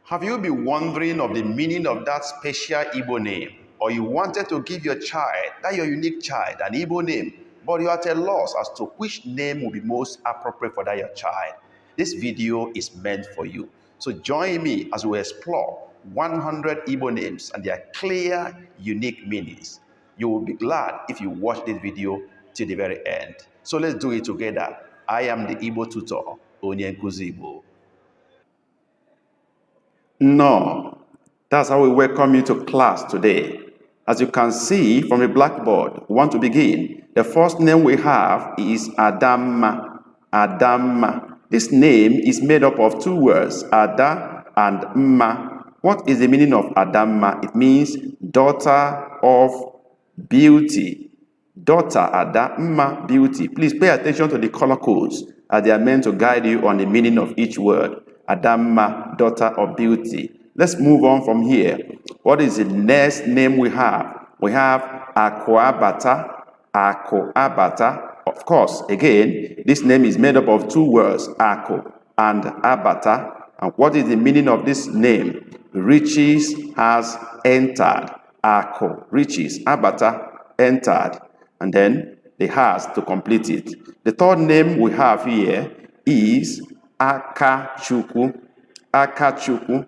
Have you been wondering of the meaning of that special Igbo name? Or you wanted to give your child, that your unique child, an Igbo name, but you are at a loss as to which name will be most appropriate for that your child? This video is meant for you. So join me as we explore 100 Igbo names and their clear, unique meanings. You will be glad if you watch this video till the very end. So let's do it together. I am the Igbo tutor, Onye Nkuzi Igbo. No, that's how we welcome you to class today. As you can see from the blackboard, we want to begin. The first name we have is Adamma. Adamma. This name is made up of two words, Ada and Mma. What is the meaning of Adamma? It means daughter of beauty. Daughter, Ada, Mma, beauty. Please pay attention to the color codes as they are meant to guide you on the meaning of each word. Adamma, daughter of beauty. Let's move on from here. What is the next name we have? We have Akwabata. Akwabata. Of course, again, this name is made up of two words, Ako and Abata. And what is the meaning of this name? Riches has entered. Ako, riches. Abata, entered. And then the has to complete it. The third name we have here is Akachukwu. Akachukwu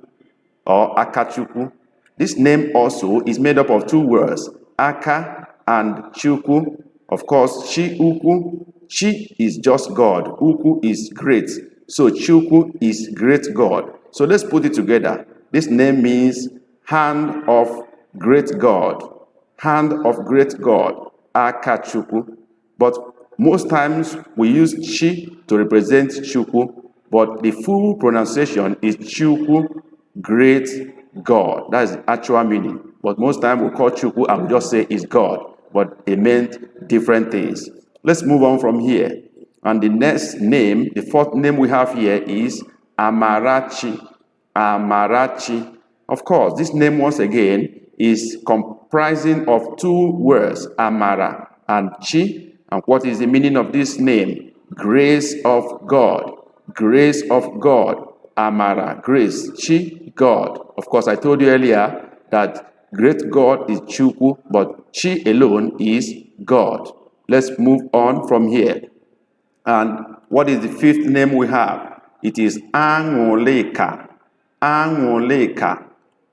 or Akachukwu. This name also is made up of two words, Aka and Chukwu. Of course, Chi Ukwu. Chi is just God. Ukwu is great. So Chukwu is great God. So let's put it together. This name means hand of great God. Hand of great God. Akachukwu. But most times we use Chi to represent Chukwu. But the full pronunciation is Chukwu, great God. That is the actual meaning. But most times we call Chukwu and we just say it's God. But it meant different things. Let's move on from here. And the next name, the fourth name we have here is Amarachi. Amarachi. Of course, this name once again is comprising of two words, Amara and Chi. And what is the meaning of this name? Grace of God. Grace of God, Amara, grace, Chi, God. Of course, I told you earlier that great God is Chukwu, but Chi alone is God. Let's move on from here. And what is the fifth name we have? It is Angoleka. Angoleka.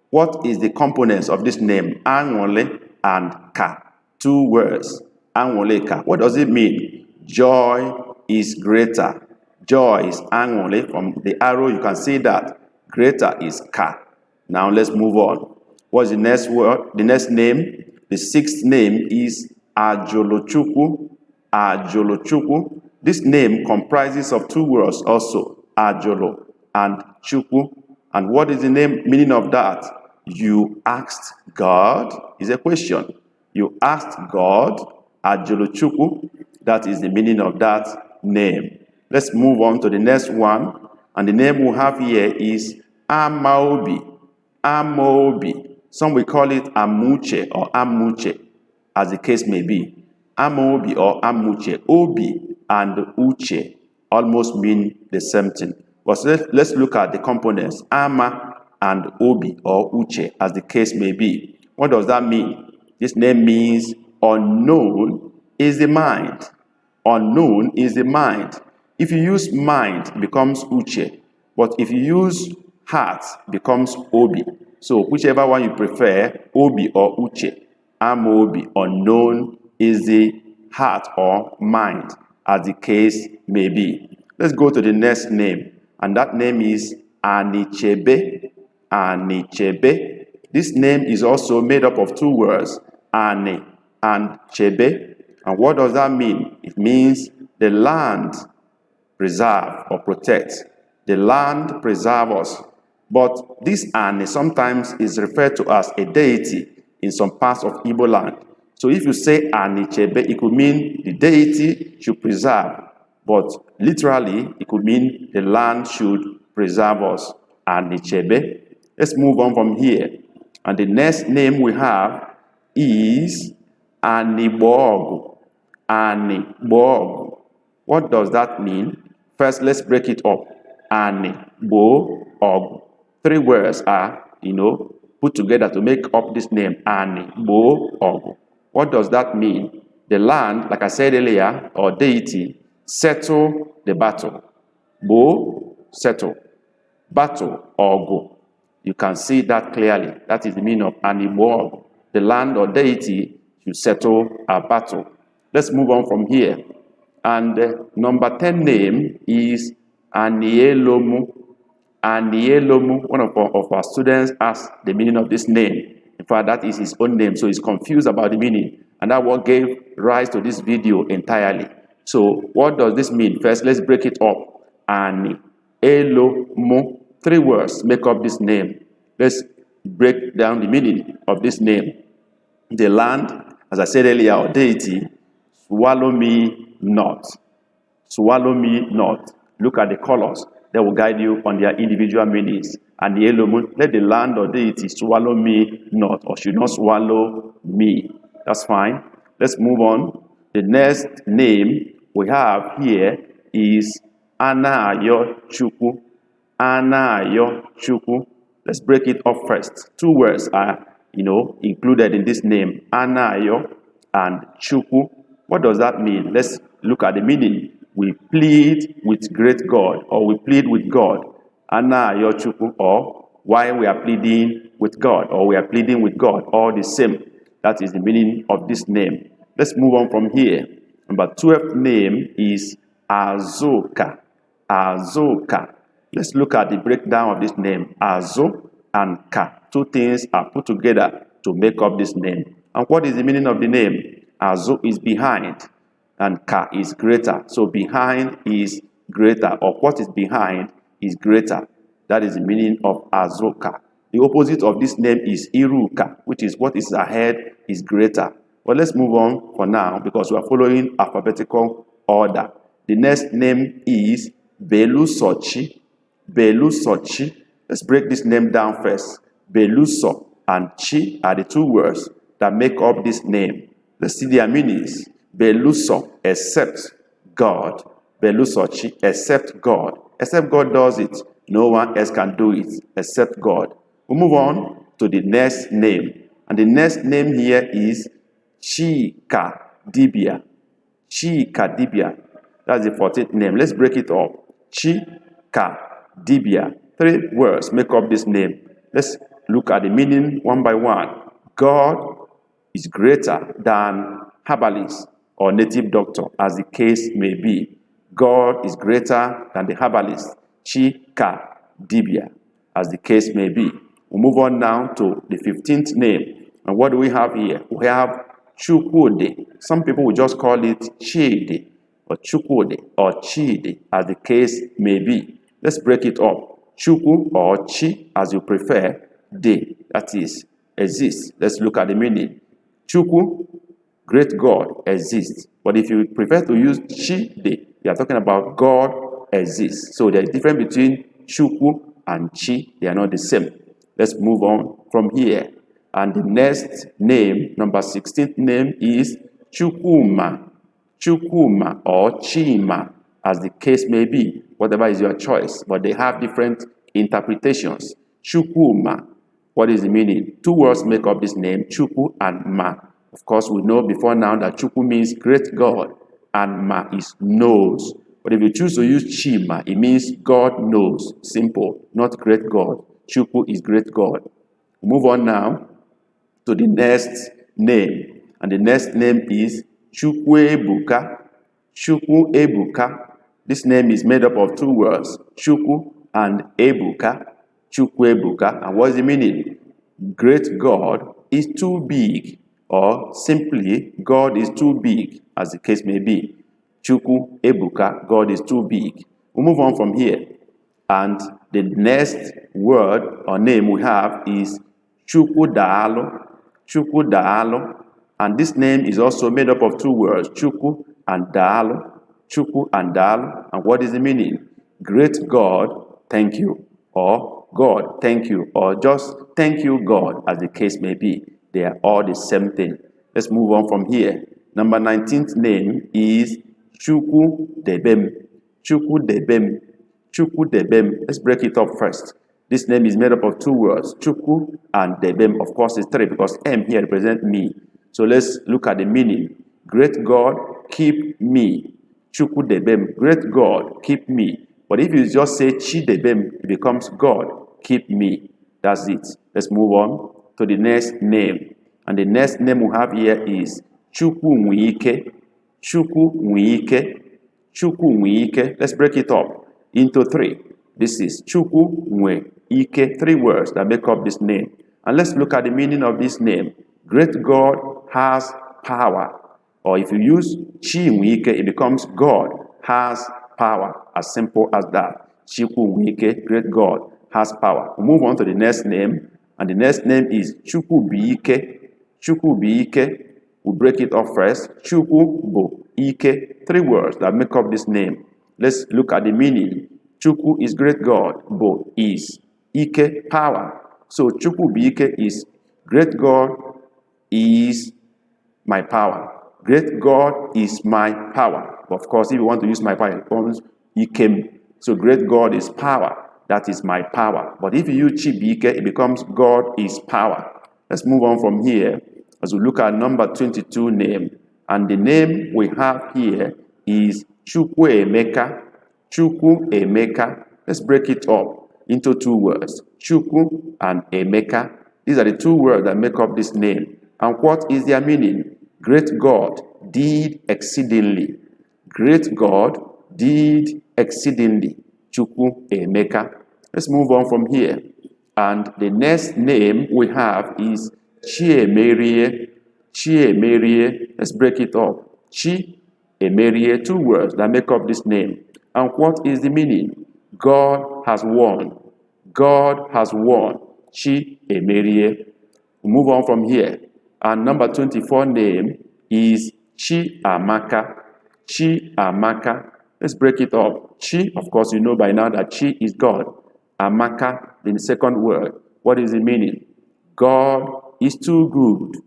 What is the components of this name? Angole and Ka. Two words. Angoleka. What does it mean? Joy is greater. Joy is Angole. From the arrow, you can see that. Greater is Ka. Now let's move on. What's the next word? The next name? The sixth name is Ajolochukwu. Ajolochukwu. This name comprises of two words also. Ajolo and Chukwu. And what is the name meaning of that? You asked God? Is a question. You asked God. Ajolochukwu. That is the meaning of that name. Let's move on to the next one. And the name we have here is Amaobi. Amaobi. Some will call it Amuche or Amuche, as the case may be. Amaobi or Amuche. Obi and Uche almost mean the same thing. But let's look at the components. Ama and Obi or Uche, as the case may be. What does that mean? This name means unknown is the mind. Unknown is the mind. If you use mind, it becomes Uche. But if you use heart, it becomes Obi. So whichever one you prefer, Obi or Uche. Amobi, unknown, is the heart or mind, as the case may be. Let's go to the next name. And that name is Anichebe. Anichebe. This name is also made up of two words, Ani and Chebe. And what does that mean? It means the land preserve or protect. The land preserve us. But this Ani sometimes is referred to as a deity in some parts of Igbo land. So if you say Ani Chebe, it could mean the deity should preserve. But literally, it could mean the land should preserve us. Ani Chebe. Let's move on from here. And the next name we have is Anibogu. Anibogu. What does that mean? First, let's break it up. Anibogu. Three words are, put together to make up this name, Ani, Bo, Ogu. What does that mean? The land, like I said earlier, or deity, settle the battle. Bo, settle. Battle, Ogu. You can see that clearly. That is the meaning of Ani, Bo, Ogu. The land or deity should settle a battle. Let's move on from here. And number 10 name is Anielomu. Anielomu, one of our students asked the meaning of this name. In fact, that is his own name, so he's confused about the meaning. And that what gave rise to this video entirely. So, what does this mean? First, let's break it up. Anielomu. Three words make up this name. Let's break down the meaning of this name. The land, as I said earlier, or deity, swallow me not. Swallow me not. Look at the colors. They will guide you on their individual meanings. And the Elomu, let the land or deity swallow me not, or should not swallow me. That's fine. Let's move on. The next name we have here is Anayo Chukwu. Anayo Chukwu. Let's break it up first. Two words are, included in this name. Anayo and Chukwu. What does that mean? Let's look at the meaning. We plead with great God, or we plead with God. Anayo Chukwu, or why we are pleading with God, or we are pleading with God, all the same. That is the meaning of this name. Let's move on from here. Number 12th name is Azoka. Azoka. Let's look at the breakdown of this name. Azo and Ka. Two things are put together to make up this name. And what is the meaning of the name? Azo is behind, and Ka is greater. So behind is greater, or what is behind is greater. That is the meaning of Azoka. The opposite of this name is Iruka, which is what is ahead is greater. But let's move on for now because we are following alphabetical order. The next name is Belusochi. Belusochi. Let's break this name down first. Beluso and Chi are the two words that make up this name. Let's see their meanings. Beluso, except God. Belusochi, except God. Except God does it. No one else can do it except God. We move on to the next name. And the next name here is Chika Dibia. Chika Dibia. That's the 14th name. Let's break it up. Chika Dibia. Three words make up this name. Let's look at the meaning one by one. God is greater than herbalist or native doctor, as the case may be. God is greater than the herbalist, Chika Dibia, as the case may be. We move on now to the 15th name. And what do we have here? We have Chukwude. Some people will just call it Chide, or Chukwude, or Chide, as the case may be. Let's break it up. Chukwu or Chi, as you prefer, De, that is, exists. Let's look at the meaning. Chukwu, great God, exists. But if you prefer to use Chi, De, you are talking about God exists. So there is a difference between Chukwu and Chi. They are not the same. Let's move on from here. And the next name, number 16th name, is Chukwuma. Chukwuma or Chima, as the case may be. Whatever is your choice. But they have different interpretations. Chukwuma. What is the meaning? Two words make up this name, Chukwu and Ma. Of course, we know before now that Chukwu means great God, and Ma is knows. But if you choose to use Chima, it means God knows. Simple, not great God. Chukwu is great God. Move on now to the next name. And the next name is Chukwuebuka. Chukwuebuka. This name is made up of two words, Chukwu and Ebuka. Chukwuebuka. And what is the meaning? Great God is too big, or simply, God is too big, as the case may be. Chukwuebuka, God is too big. We'll move on from here. And the next word or name we have is Chukwudalo. Chukwudalo. And this name is also made up of two words, Chukwu and Dalo. Chukwu and Dalo. And what is the meaning? Great God, thank you. Or God, thank you. Or just thank you, God, as the case may be. They are all the same thing. Let's move on from here. Number 19th name is Chukwudebem. Chukwudebem. Chukwudebem. Let's break it up first. This name is made up of two words, Chukwu and Debem. Of course, it's three because M here represents me. So let's look at the meaning. Great God, keep me. Chukwu Debem, great God, keep me. But if you just say Chi Debem, it becomes God, keep me. That's it. Let's move on to the next name. And the next name we have here is Chukwu Nwike. Chukwu Nwike. Chukwu Nwike. Let's break it up into three. This is Chukwu Nwike. Three words that make up this name. And let's look at the meaning of this name. Great God has power. Or if you use Chi Nwike, it becomes God has power. As simple as that. Chukwu Nwike, great God has power. We move on to the next name. And the next name is Chukwu Bike. Chukwu Bike. We break it up first. Chukwu Bo Ike. Three words that make up this name. Let's look at the meaning. Chukwu is great God. Bo is Ike, power. So Chukwu Bike is great God is my power. Great God is my power. Of course, if you want to use my power, it becomes Ikem. So great God is power. That is my power. But if you use Chibike, it becomes God is power. Let's move on from here as we look at number 22 name. And the name we have here is Chukwu Emeka. Chukwu Emeka. Let's break it up into two words. Chukwu and Emeka. These are the two words that make up this name. And what is their meaning? Great God did exceedingly. Great God did exceedingly. Chukwu Emeka. Let's move on from here. And the next name we have is Chiemerie. Chiemerie. Let's break it up. Chiemerie. Two words that make up this name. And what is the meaning? God has won. God has won. Chiemerie. We move on from here. And number 24 name is Chiamaka. Chiamaka. Let's break it up. Chi, of course, you know by now that Chi is God. Amaka, the second word. What is the meaning? God is too good.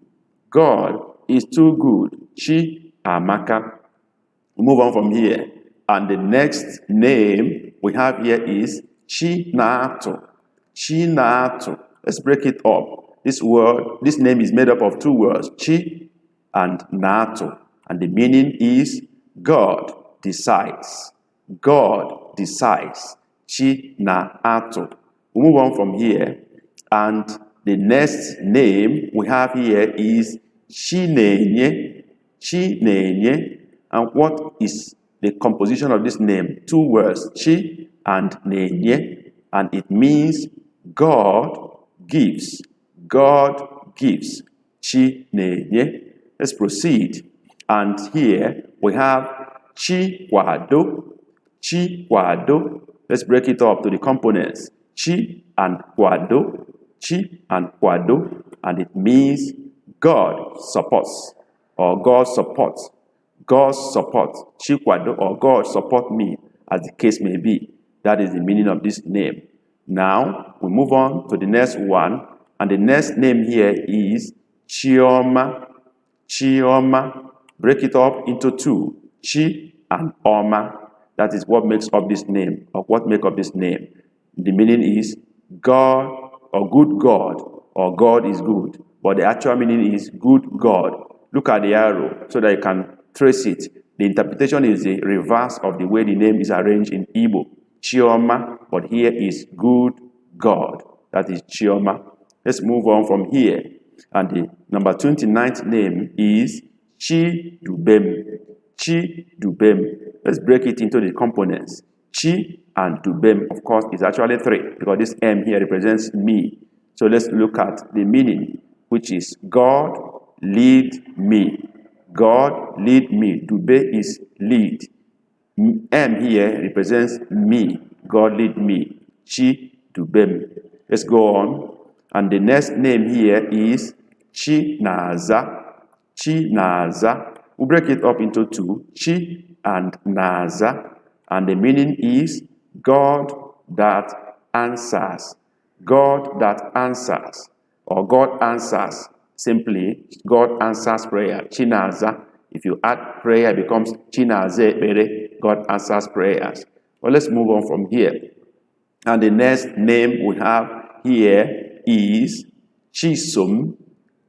God is too good. Chiamaka. Move on from here. And the next name we have here is Chinato. Chinato. Let's break it up. This name is made up of two words, Chi and Nato. And the meaning is God decides. God decides. Chi na ato. We move on from here. And the next name we have here is Chinenye. Chinenye. And what is the composition of this name? Two words, Chi and Nenye. And it means God gives. God gives. Chinenye. Let's proceed. And here we have Chikwado. Chikwado. Let's break it up to the components. Chi and Kwado. Chi and Kwado. And it means God supports. Or God supports. God supports. Chikwado or God support me, as the case may be. That is the meaning of this name. Now, we move on to the next one. And the next name here is Chioma. Chioma. Break it up into two. Chi and Oma. That is what makes up this name, or what makes up this name. The meaning is God or good God, or God is good. But the actual meaning is good God. Look at the arrow so that you can trace it. The interpretation is the reverse of the way the name is arranged in Igbo. Chioma, but here is good God. That is Chioma. Let's move on from here. And the number 29th name is Chidubem. Chidubem. Let's break it into the components. Chi and Dubem, of course, is actually three, because this M here represents me. So let's look at the meaning, which is God lead me. God lead me. Dube is lead. M here represents me. God lead me. Chi Dubem. Let's go on. And the next name here is Chinaza. Chinaza. We break it up into two. Chi and Naza. And the meaning is God that answers. God that answers. Or God answers. Simply, God answers prayer. Chinaza. If you add prayer, it becomes Chinaze Bere. God answers prayers. Well, let's move on from here. And the next name we have here is Chisom.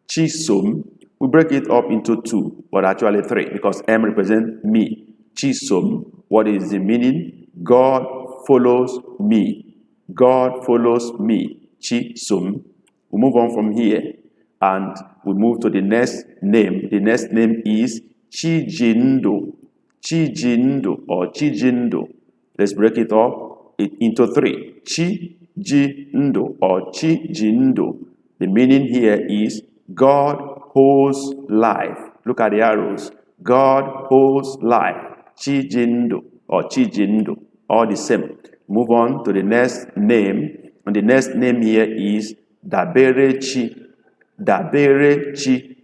Chisom. We break it up into two, but actually three, because M represents me. Chisom. What is the meaning? God follows me. God follows me. Chisom. We move on from here, and we move to the next name. The next name is Chijindo. Chijindo or Chijindo. Let's break it up into three. Chijindo or Chijindo. The meaning here is God holds life. Look at the arrows. God holds life. Chijindo or Chijindo. All the same. Move on to the next name. And the next name here is Daberechi. Daberechi.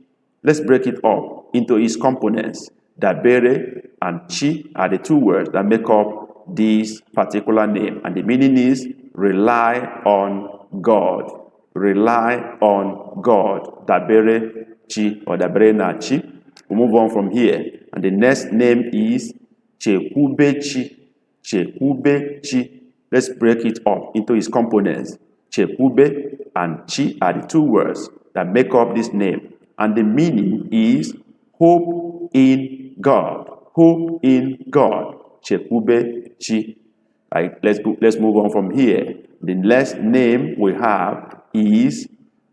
Let's break it up into its components. Dabere and Chi are the two words that make up this particular name. And the meaning is rely on God. Rely on God. Dabere Chi or Dabere na Chi. We move on from here. And the next name is Chekubechi. Chekubechi. Let's break it up into its components. Chekube and Chi are the two words that make up this name. And the meaning is hope in God. Hope in God. Chekube Chi. Right, let's move on from here. The next name we have is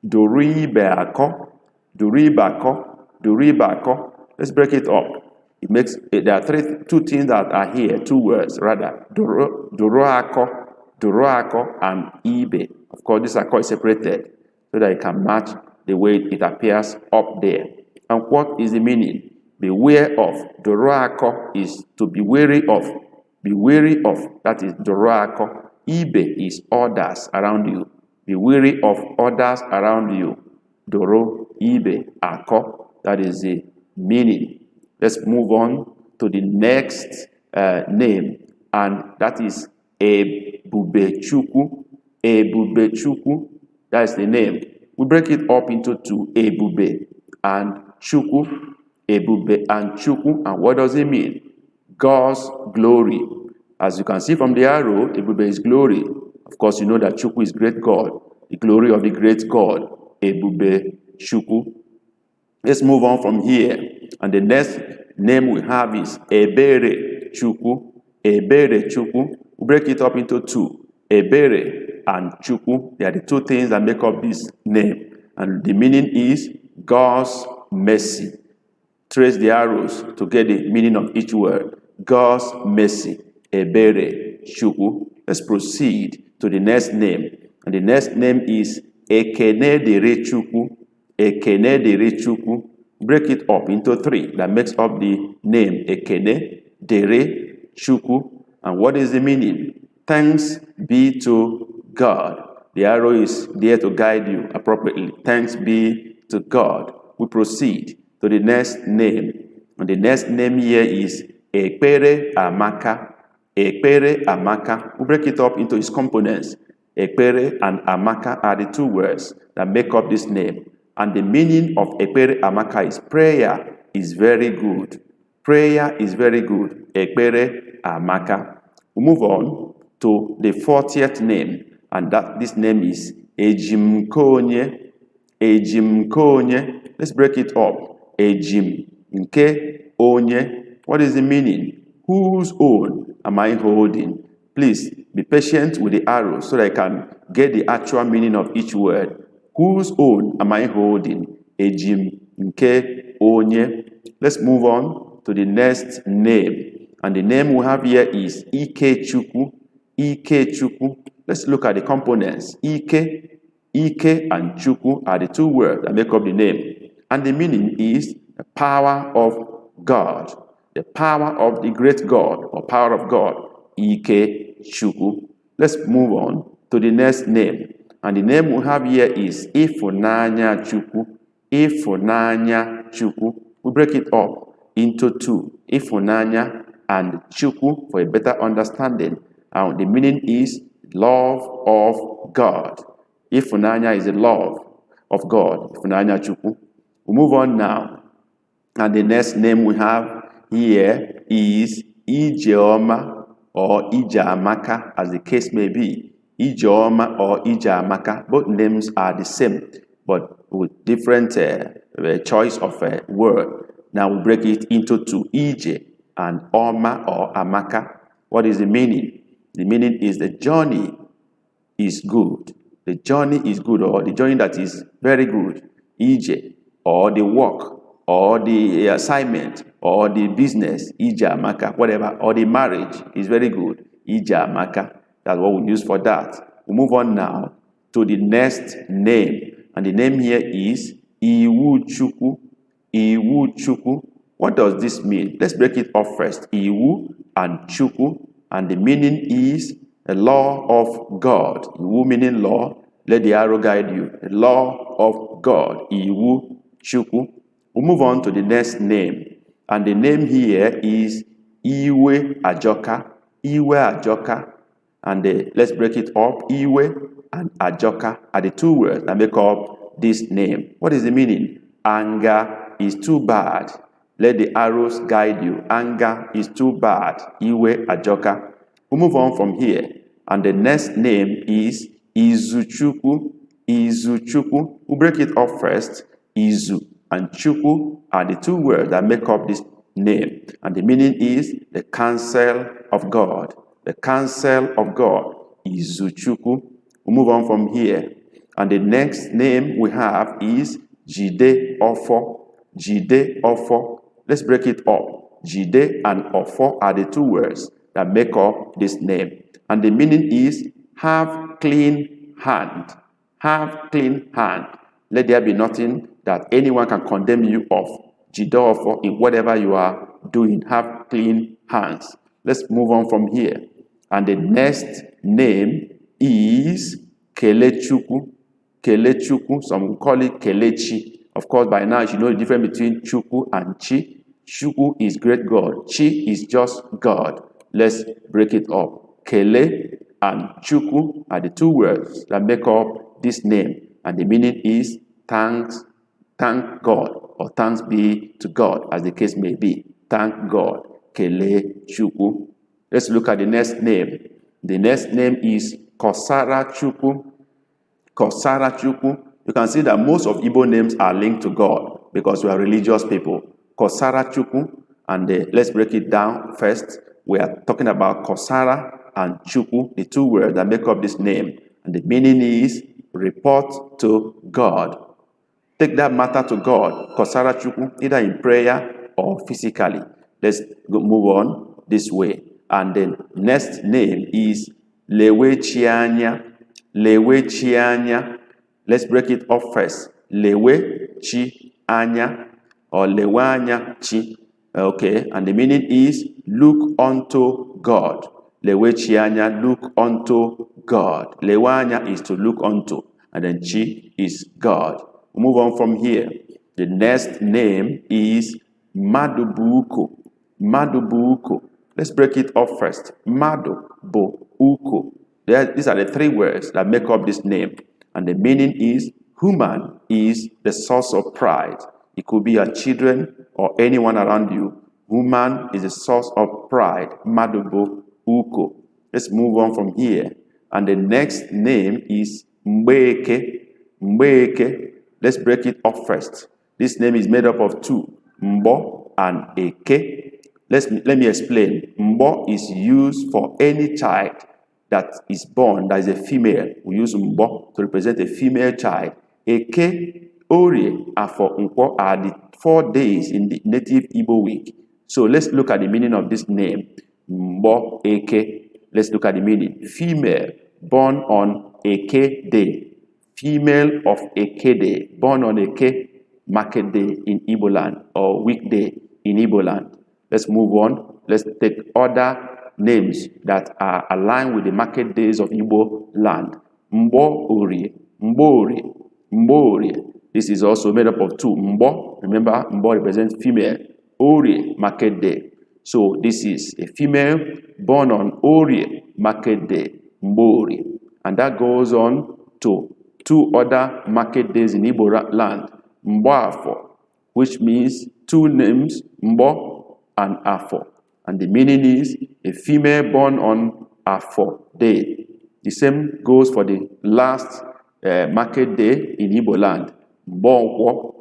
Doribako. Doribako. Doribako. Let's break it up. There are two things that are here, two words rather. Doroako, and Ibe. Of course, these are quite separated so that it can match the way it appears up there. And what is the meaning? Beware of. Doroako is to be wary of. Be wary of. That is Doroako. Ibe is others around you. Be wary of others around you. Doro, Ibe, Ako. That is the meaning. Let's move on to the next name, and that is Ebubechukwu. Ebubechukwu, that is the name. We break it up into two, Ebube and Chukwu. Ebube and Chukwu, and what does it mean? God's glory. As you can see from the arrow, Ebube is glory. Of course, you know that Chukwu is great God, the glory of the great God. Ebube Chukwu. Let's move on from here. And the next name we have is Ebere Chukwu. Ebere Chukwu. We break it up into two. Ebere and Chukwu. They are the two things that make up this name. And the meaning is God's mercy. Trace the arrows to get the meaning of each word. God's mercy. Ebere Chukwu. Let's proceed to the next name. And the next name is Ekenedere Chukwu. Ekenedere Chukwu. Break it up into three. That makes up the name Ekene, Dere, Chukwu. And what is the meaning? Thanks be to God. The arrow is there to guide you appropriately. Thanks be to God. We proceed to the next name. And the next name here is Ekpere Amaka. Ekpere Amaka. We break it up into its components. Ekpere and Amaka are the two words that make up this name. And the meaning of Ekpere Amaka is prayer is very good. Prayer is very good. Ekpere Amaka. We move on to the 40th name, and this name is Ejimkonye. Ejimkonye. Let's break it up. Ejim nke onye. What is the meaning? Whose own am I holding? Please be patient with the arrow so that I can get the actual meaning of each word. Whose own am I holding? Ejim nke onye. Let's move on to the next name. And the name we have here is Ikechukwu. Ikechukwu. Let's look at the components. Ike and Chukwu are the two words that make up the name. And the meaning is the power of God. The power of the great God or power of God. Ikechukwu. Let's move on to the next name. And the name we have here is Ifunanya Chukwu. Ifunanya Chukwu. We break it up into two. Ifunanya and Chukwu for a better understanding. And the meaning is love of God. Ifunanya is the love of God. Ifunanya Chukwu. We move on now. And the next name we have here is Ijeoma or Ijamaka, as the case may be. Ijeoma or Ijamaka. Both names are the same, but with different choice of word. Now we break it into two, Ije and Oma or Amaka. What is the meaning? The meaning is the journey is good. The journey is good, or the journey that is very good. Ije, or the work, or the assignment, or the business, Ijamaka, whatever, or the marriage is very good. Ijamaka. That's what we use for that. We move on now to the next name. And the name here is Iwu. What does this mean? Let's break it up first. Iwu and Chuku. And the meaning is the law of God. Iwu meaning law. Let the arrow guide you. The law of God. Iwu Chuku. We'll move on to the next name. And the name here is Iwe Ajoka. Iwe Ajoka. And let's break it up. Iwe and Ajoka are the two words that make up this name. What is the meaning? Anger is too bad. Let the arrows guide you. Anger is too bad. Iwe Ajoka. We'll move on from here. And the next name is Izuchukwu. We'll break it up first. Izu and Chukwu are the two words that make up this name. And the meaning is the counsel of God. The counsel of God. Izuchukwu. We'll move on from here. And the next name we have is Jide Ofo. Let's break it up. Jide and Ofo are the two words that make up this name. And the meaning is have clean hand. Have clean hand. Let there be nothing that anyone can condemn you of. Jide Ofo, in whatever you are doing, have clean hands. Let's move on from here. And the next name is Kelechukwu. Some call it Kelechi. Of course, by now you should know the difference between Chukwu and Chi. Chukwu is great God. Chi is just God. Let's break it up. Kele and Chukwu are the two words that make up this name. And the meaning is thank God, or thanks be to God, as the case may be. Thank God. Kele Chukwu. Let's look at the next name. The next name is Kosara Chukwu. You can see that most of Igbo names are linked to God because we are religious people. Kosara Chukwu, and let's break it down first. We are talking about Kosara and Chukwu, the two words that make up this name. And the meaning is report to God. Take that matter to God. Kosara Chukwu, either in prayer or physically. Let's move on this way. And the next name is Lewe Chianya. Let's break it up first. Lewe Chi Anya, or Lewe Anya Chi. Okay, and the meaning is look unto God. Lewe Chi Anya, look unto God. Lewe Anya is to look unto, and then Chi is God. We'll move on from here. The next name is Madubuko. Let's break it up first. Madubuko. These are the three words that make up this name. And the meaning is human is the source of pride. It could be your children or anyone around you. Human is the source of pride. Madubo Uko. Let's move on from here. And the next name is Mbeke. Let's break it up first. This name is made up of two, Mbo and Eke. Let me explain. Mbo is used for any child that is born, that is a female. We use Mbo to represent a female child. Eke, Orie, and for Nkwo are the 4 days in the native Igbo week. So let's look at the meaning of this name. Mbo Eke. Let's look at the meaning. Female, born on Eke day. Female of Eke day, born on Eke market day in Igbo land, or weekday in Igbo land. Let's move on. Let's take other names that are aligned with the market days of Igbo land. Mbo Orie. This is also made up of two. Mbo, remember, Mbo represents female. Orie, market day. So this is a female born on Orie, market day. Mbori. And that goes on to two other market days in Igbo land. Mboafo, which means two names, Mbo and Afo. And the meaning is a female born on Afo day. The same goes for the last market day in Igbo land, Mbonkwo,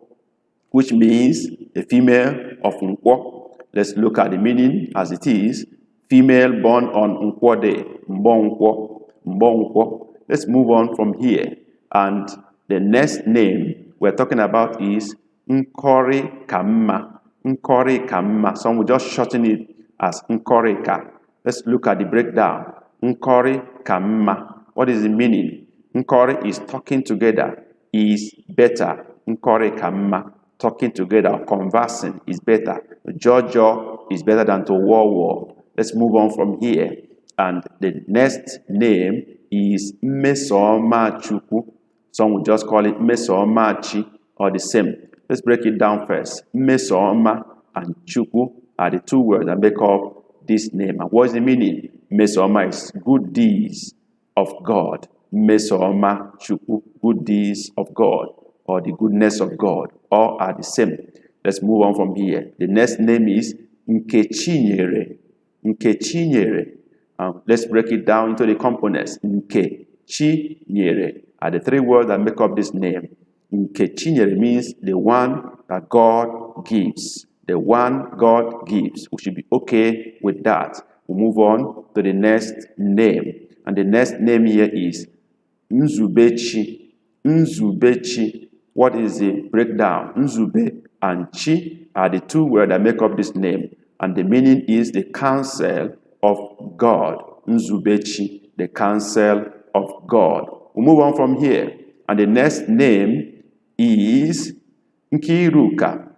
which means the female of Nkwo. Let's look at the meaning as it is. Female born on Nkwo day, Mbonkwo, Mbonkwo. Let's move on from here. And the next name we're talking about is Nkori Kamma. Nkori Kamma. Some will just shorten it as Nkorika. Let's look at the breakdown. Nkori Kamma. What is the meaning? Nkori is talking together, is better. Nkori Kamma. Talking together, conversing is better. Jojo is better than to war. Let's move on from here. And the next name is Mmesoma Chukwu. Some will just call it Mmesoma Chi or the same. Let's break it down first. Mmesoma and Chukwu are the two words that make up this name. And what is the meaning? Mmesoma is good deeds of God. Mmesoma Chukwu, good deeds of God, or the goodness of God. All are the same. Let's move on from here. The next name is Nkechinyere. Nkechinyere. Let's break it down into the components. Nkechinyere are the three words that make up this name. Nkechinyere means the one that God gives. The one God gives. We should be okay with that. We'll move on to the next name. And the next name here is Nzubechi. Nzubechi. What is the breakdown? Nzube and Chi are the two words that make up this name. And the meaning is the counsel of God. Nzubechi, the counsel of God. We'll move on from here. And the next name is Nkiruka.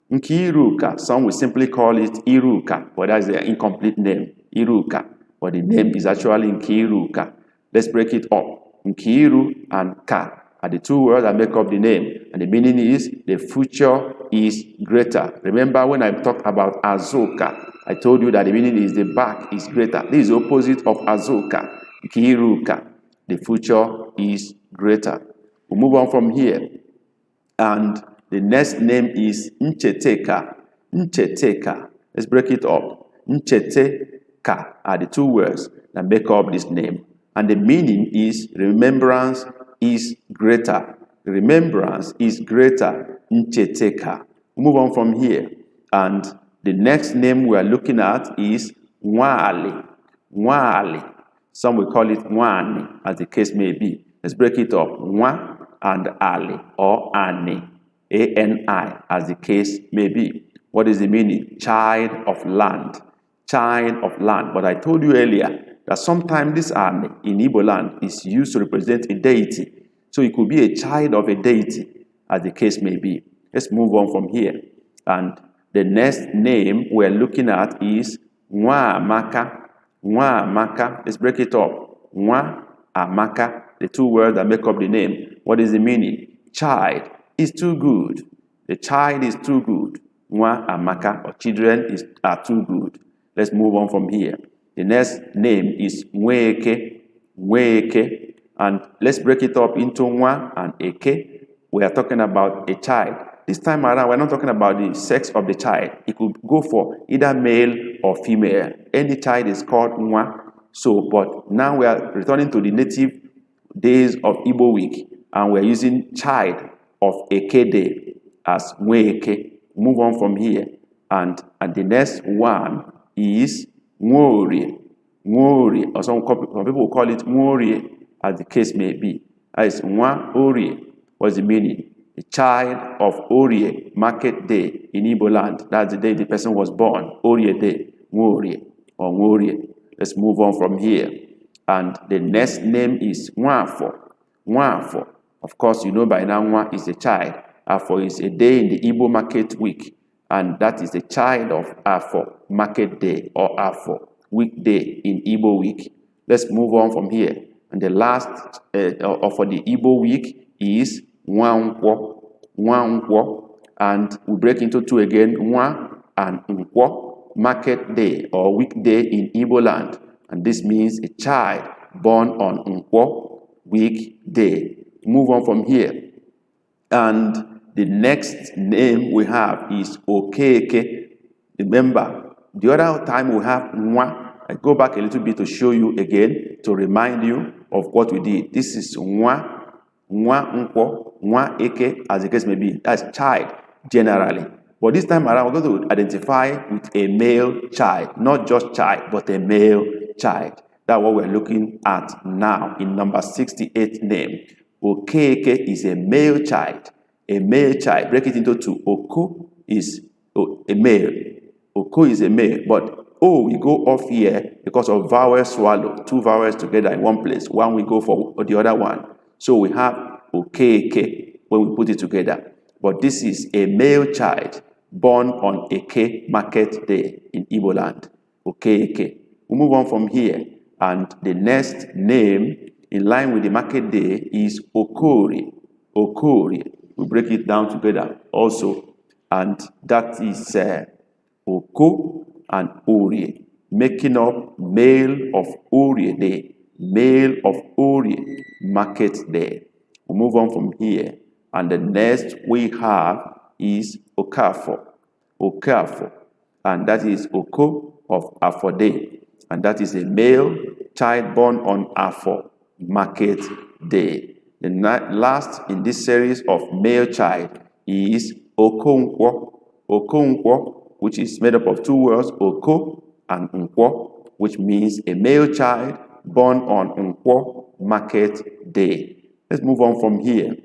Nkiruka. Some will simply call it Iruka, but that's the incomplete name. Iruka. But the name is actually Nkiruka. Let's break it up. Nkiru and Ka are the two words that make up the name. And the meaning is the future is greater. Remember when I talked about Azoka, I told you that the meaning is the back is greater. This is the opposite of Azoka. Kiruka. The future is greater. We'll move on from here. And the next name is Ncheteka. Ncheteka. Let's break it up. Ncheteka are the two words that make up this name. And the meaning is remembrance is greater. Remembrance is greater. Ncheteka. Move on from here. And the next name we are looking at is Nwali. Nwali. Some will call it Nwani, as the case may be. Let's break it up. Nwa and Ali, or Ani. A-N-I, as the case may be. What is the meaning? Child of land. Child of land. But I told you earlier that sometimes this Ani in Igbo land is used to represent a deity. So it could be a child of a deity, as the case may be. Let's move on from here. And the next name we're looking at is Nwa Amaka. Nwa Amaka. Let's break it up. Nwa Amaka. The two words that make up the name. What is the meaning? Child is too good. The child is too good. Nwa Amaka, or children are too good. Let's move on from here. The next name is Nweke. Nweke. And let's break it up into Nwa and Eke. We are talking about a child. This time around, we're not talking about the sex of the child. It could go for either male or female. Any child is called Nwa. So, but now we are returning to the native days of Igbo week, and we're using child of Eke day as Nweke. Move on from here. And the next one is Nworie. Nworie, or some people call it Nworie, as the case may be. That is Nwa Orie. What's the meaning? The child of Orie, market day in Igbo land. That's the day the person was born. Orie day, Nworie or Nworie. Let's move on from here. And the next name is Nwafo. Nwafo. Of course, you know by now Nwa is a child. Afo is a day in the Igbo market week. And that is the child of Afo, market day, or Afo, weekday in Igbo week. Let's move on from here. And the last for the Igbo week is Nwankwo. Nwankwo. And we break into two again, Nwa and Nkwo, market day or weekday in Igbo land. And this means a child born on Nkwo weekday. Move on from here. And the next name we have is Okeke. Remember, the other time we have Nwa. I go back a little bit to show you again, to remind you. of what we did. This is nwa, nkwo, nwa eke, as the case may be. That's child, generally. But this time around, we're going to identify with a male child. Not just child, but a male child. That's what we're looking at now in number 68 name. Okeke is a male child. A male child. Break it into two. Oko is a male. Oko is a male. But we go off here because of vowel swallow. Two vowels together in one place. One we go for the other one. So we have okeke when we put it together. But this is a male child born on Eke market day in Igbo land. Okeke. We move on from here. And the next name in line with the market day is Okori. Okori. We break it down together also. And that is Oko and Orie, making up male of Orie day. Male of Orie market day. We move on from here. And the next we have is Okafo. Okafo. And that is Oko of Afode. And that is a male child born on Afo market day. The last in this series of male child is Okonkwo. Okonkwo, which is made up of two words, Oko and Nkwo, which means a male child born on Nkwo market day. Let's move on from here.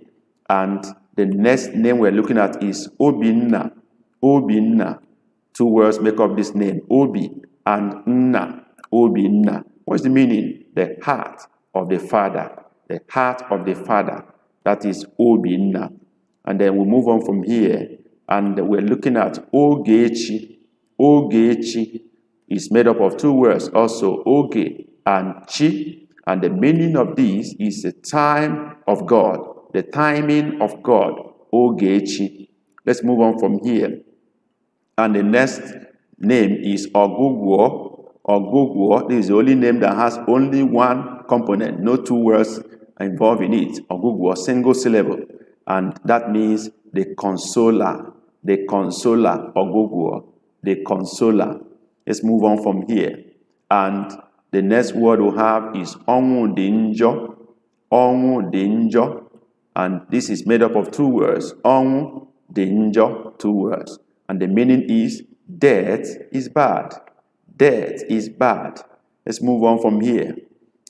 And the next name we're looking at is Obinna. Obinna. Two words make up this name, Obi and Nna. Obinna. What's the meaning? The heart of the father. The heart of the father. That is Obinna. And then we move on from here. And we're looking at Ogechi. Ogechi is made up of two words also, Oge and Chi. And the meaning of this is the time of God. The timing of God. Ogechi. Let's move on from here. And the next name is Ogugwo. Ogugwo. This is the only name that has only one component, no two words involved in it. Ogugwo, single syllable. And that means the consoler. The consoler, Ogugwo. The consoler. Let's move on from here. And the next word we have is Onwu Dinjo. Onwu Dinjo. And this is made up of two words. Onwu Dinjo, two words. And the meaning is death is bad. Death is bad. Let's move on from here.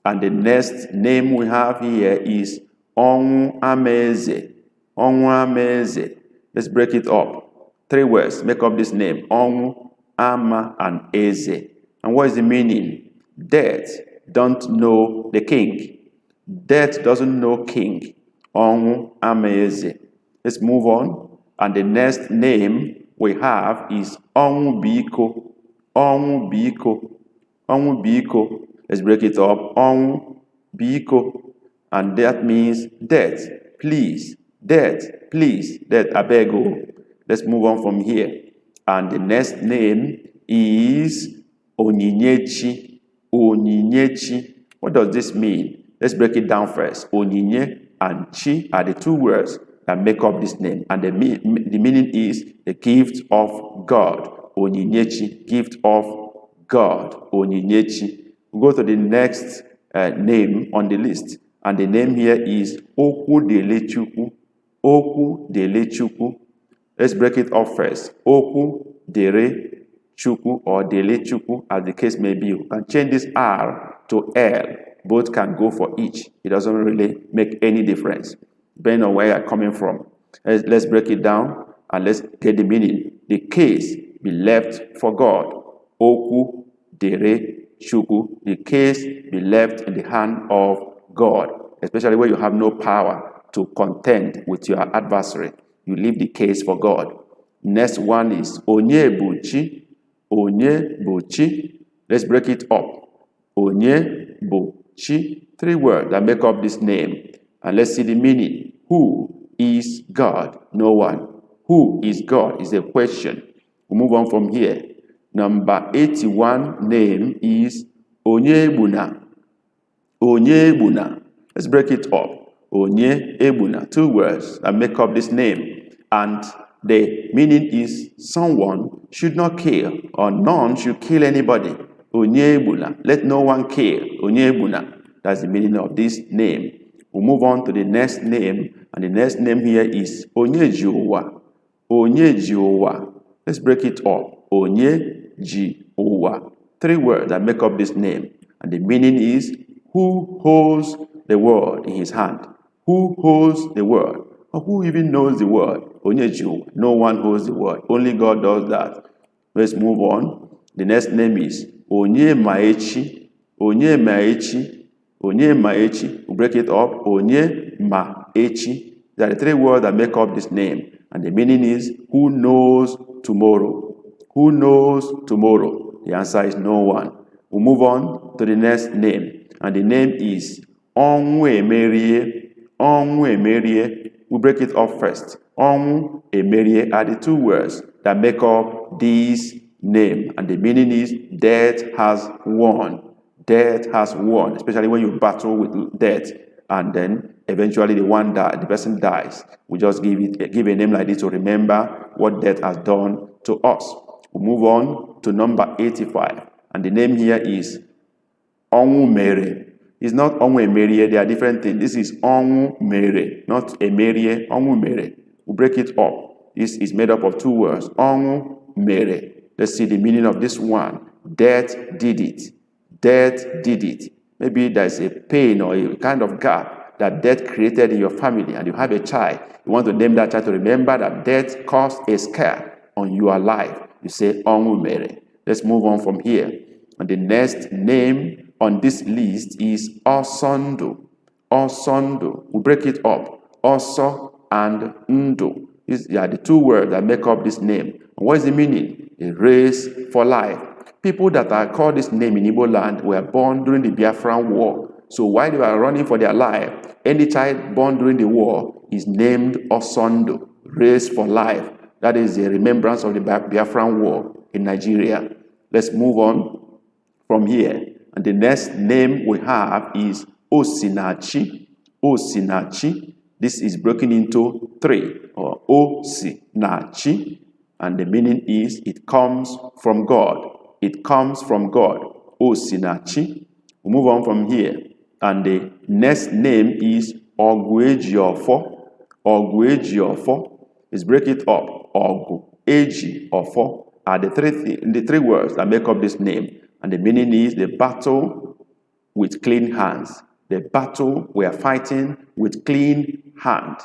And the next name we have here is Onwu Ameze. Onwu Ameze. Let's break it up. Three words make up this name. Onwu, Ama, and Eze. And what is the meaning? Death don't know the king. Death doesn't know king. Onwu Ameze. Let's move on. And the next name we have is Onwu Biko. Onwu Biko. Onwu Biko. Let's break it up. Onwu Biko. And that means death, please. Death, please. Death, abego. Let's move on from here. And the next name is Onyinyechi. Onyinyechi. What does this mean? Let's break it down first. Onyinye and Chi are the two words that make up this name. And the meaning is the gift of God. Onyinyechi, gift of God. Onyinyechi. We go to the next name on the list. And the name here is Oku Delechukwu. Oku Delechukwu. Let's break it up first. Oku Dere Chukwu or Delechukwu, as the case may be. You can change this R to L. Both can go for each. It doesn't really make any difference, depending on where you're coming from. Let's break it down and let's get the meaning. The case be left for God. Oku Dere Chukwu. The case be left in the hand of God, especially when you have no power to contend with your adversary. You leave the case for God. Next one is Onyebuchi. Onyebuchi. Let's break it up. Onyebuchi. Three words that make up this name. And let's see the meaning. Who is God? No one. Who is God is a question. We move on from here. Number 81 name is Onyegbuna. Onyegbuna. Let's break it up. Onyegbuna. Two words that make up this name. And the meaning is someone should not kill or none should kill anybody. Onyegbuna. Let no one kill. Onyegbuna. That's the meaning of this name. We'll move on to the next name, and the next name here is Onyejiuwa. Onyejiuwa. Let's break it up. Onyejiuwa. 3 words that make up this name, and the meaning is who holds the world in his hand. Who holds the world? Or who even knows the word? Onyejiuwa. No one holds the word. Only God does that. Let's move on. The next name is Onyemaechi. Onyemaechi. Onyemaechi. We break it up. Onyemaechi. There are 3 words that make up this name, and the meaning is who knows tomorrow. Who knows tomorrow? The answer is no one. We'll move on to the next name, and the name is Onwemerie. Onwemerie. We break it up first. Onwemerie are the 2 words that make up this name, and the meaning is death has won. Death has won, especially when you battle with death, and then eventually the person dies. We just give a name like this to remember what death has done to us. We move on to number 85, and the name here is Onwumere. It's not Onwemerie, they are different things. This is Onwumere, not Emerie, Onwumere. We break it up. This is made up of 2 words, Onwumere. Let's see the meaning of this one. Death did it. Death did it. Maybe there's a pain or a kind of gap that death created in your family, and you have a child. You want to name that child to remember that death caused a scare on your life. You say Onwumere. Let's move on from here. And the next name on this list is Osondo. Osondo. We break it up. Oso and Ndo. These are the 2 words that make up this name. And what is the meaning? A race for life. People that are called this name in Igbo land were born during the Biafran War. So while they were running for their life, any child born during the war is named Osondo, race for life. That is a remembrance of the Biafran War in Nigeria. Let's move on from here. And the next name we have is Osinachi. Osinachi. This is broken into 3, or Osinachi. And the meaning is it comes from God. It comes from God. Osinachi. We move on from here. And the next name is Oguejiofo. Oguejiofo. Let's break it up. Oguejiofo are the 3 words that make up this name. And the meaning is the battle with clean hands. The battle we are fighting with clean hand.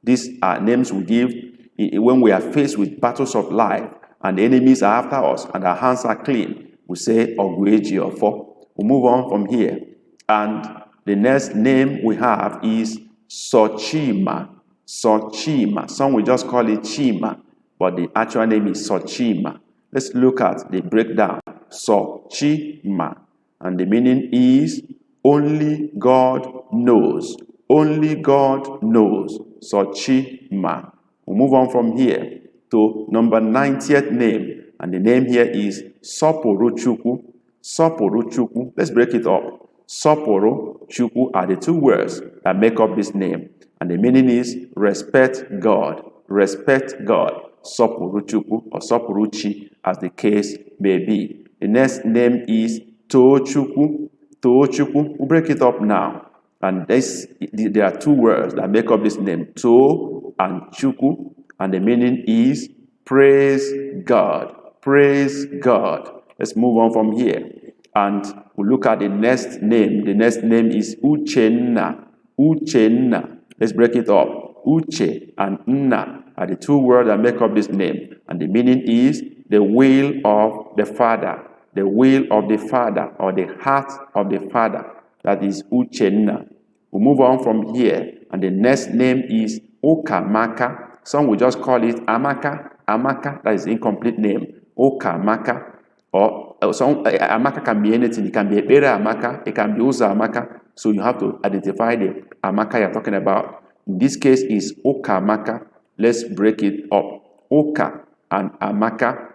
These are names we give when we are faced with battles of life and the enemies are after us and our hands are clean. We say Oguejiofo. We move on from here. And the next name we have is Sochima. Sochima. Some will just call it Chima, but the actual name is Sochima. Let's look at the breakdown. Sochima. And the meaning is only God knows. Only God knows. Sochima. We'll move on from here to number 90th name. And the name here is Soporochukwu. Soporochukwu. Let's break it up. Soporochukwu are the 2 words that make up this name. And the meaning is respect God. Respect God. Soporochukwu or Soporuchi, as the case may be. The next name is Tochukwu. Tochukwu. We'll break it up now. And there are 2 words that make up this name. To and Chukwu. And the meaning is praise God. Praise God. Let's move on from here. And we'll look at the next name. The next name is Uchenna. Uchenna. Let's break it up. Uche and Nna are the 2 words that make up this name. And the meaning is the will of the Father. The will of the Father, or the heart of the Father. That is Uchenna. We'll move on from here. And the next name is Okamaka. Some will just call it Amaka. Amaka, that is the incomplete name. Okamaka. Or Amaka can be anything. It can be Ebere Amaka. It can be Uza Amaka. So you have to identify the Amaka you're talking about. In this case is Okamaka. Let's break it up. Oka and Amaka.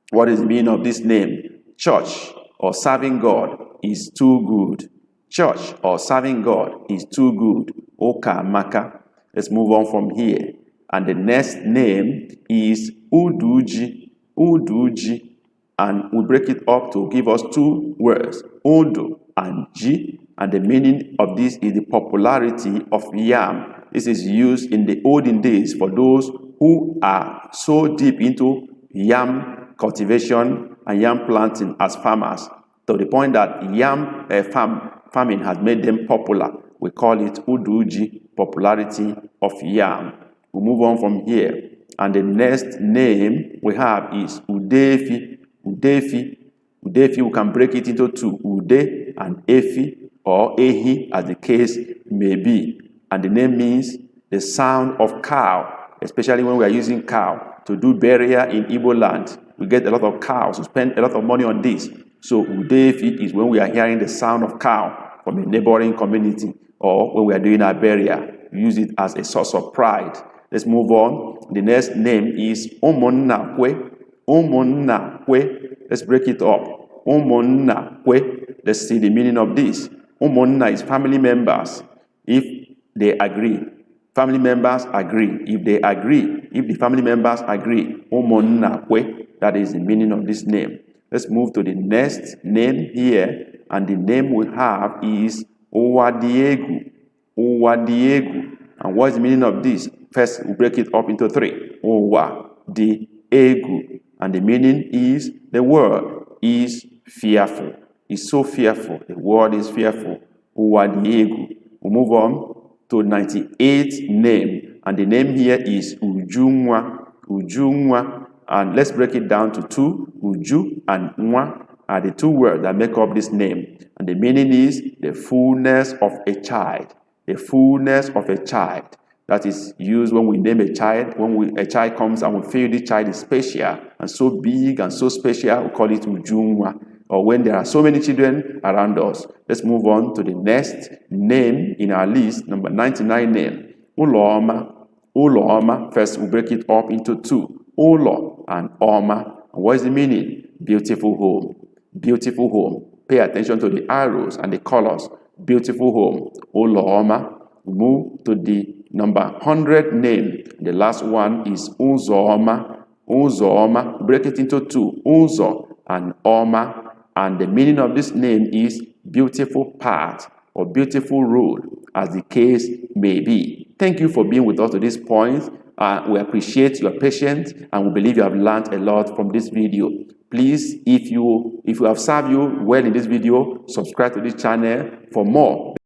What is the meaning of this name? Church or serving God is too good. Church or serving God is too good. Okamaka. Let's move on from here. And the next name is Uduji. Uduji. And we break it up to give us 2 words. Odo and Ji. And the meaning of this is the popularity of yam. This is used in the olden days for those who are so deep into yam cultivation and yam planting as farmers, to the point that yam farming has made them popular. We call it Uduji, popularity of yam. We move on from here. And the next name we have is Udefi. Udefi. Udefi, we can break it into two, Ude and Efi, or Ehi, as the case may be. And the name means the sound of cow, especially when we are using cow to do burial in Igbo land. We get a lot of cows, we spend a lot of money on this. So Udefi is when we are hearing the sound of cow from a neighboring community, or when we are doing our burial. We use it as a source of pride. Let's move on. The next name is Omonnakwe. Omonnakwe. Let's break it up. Omonnakwe. Let's see the meaning of this. Omonna is family members. If they agree. Family members agree. If they agree, if the family members agree, Omonnakwe, that is the meaning of this name. Let's move to the next name here. And the name we have is Owadiegu. Owadiegu. And what is the meaning of this? First, we break it up into three. Owadiegu. And the meaning is, the word is fearful. It's so fearful. The word is fearful. Owadiegu. We move on to 98th name. And the name here is Ujunwa. Ujunwa. And let's break it down to two. Uju and Nwa are the two words that make up this name. And the meaning is the fullness of a child. The fullness of a child. That is used when we name a child. When a child comes and we feel this child is special and so big and so special, we call it Ujunwa. Or when there are so many children around us. Let's move on to the next name in our list, number 99 name. Uloma. Uloma. First, we break it up into two. Ulo and Oma. And what is the meaning? Beautiful home. Beautiful home. Pay attention to the arrows and the colors. Beautiful home. Uloma. Move to the number 100 name. The last one is Uzoma. Uzoma. Break it into two. Uzo and Oma. And the meaning of this name is beautiful path or beautiful road, as the case may be. Thank you for being with us to this point. We appreciate your patience, and we believe you have learned a lot from this video. Please, if you have served you well in this video, subscribe to this channel for more.